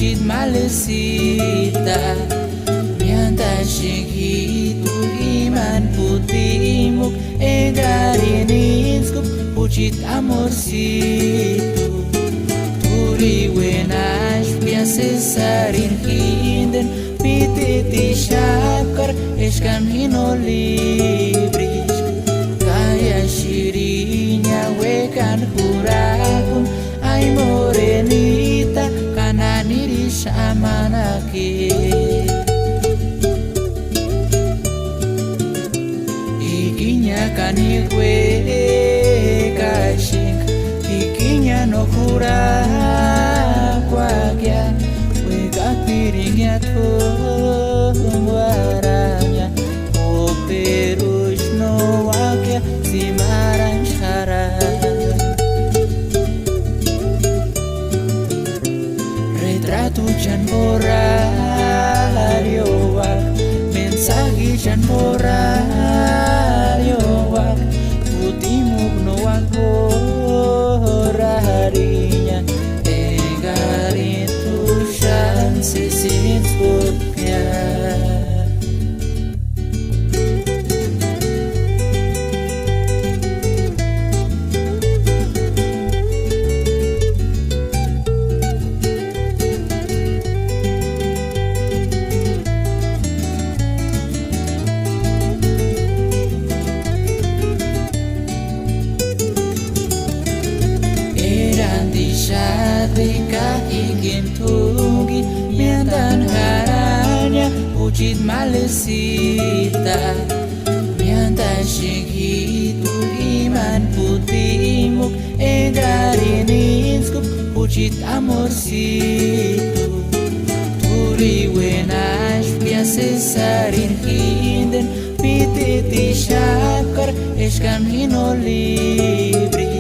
pucit malesita mianta shingitu iman putimuk egarinitskup pucit amorsitu turi wenash piasesarin hinden pititi shakar eshkan hinolibris kaya shirinya wekan hurakun ay morenita kananiri shamanake ikinya kanigwe kashing ikinya no hura kwagya wega piringnya waranya operush no wakya simaran shara retrato jan horario wak mensaje jan horario wak putimuk no wak horarinya engarin tushan sisin sputnya Ketika ingin tugi miantan haranya pucit malesita mianta shingitu iman putimuk egarinitskup pucit amorsitu turi wenash piasesarin hinden pititi shakar eshkan hinolibris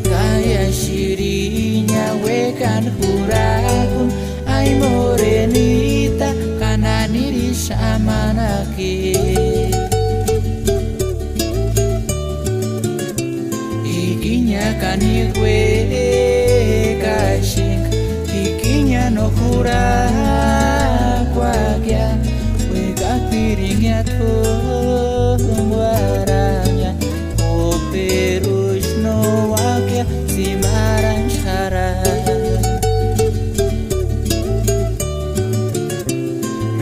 kaya shirinya wekan hurakun ay morenita kananiri shamanake ikinya kanigwe kashing ikinya no hura kwagya wega piringnya waranya operush no wakya simaran shara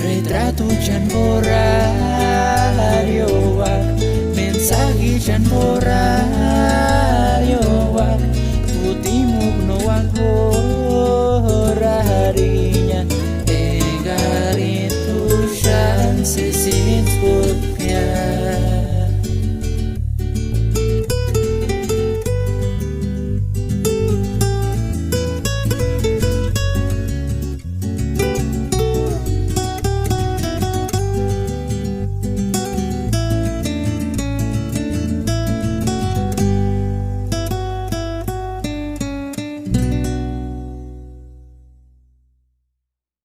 retrato jan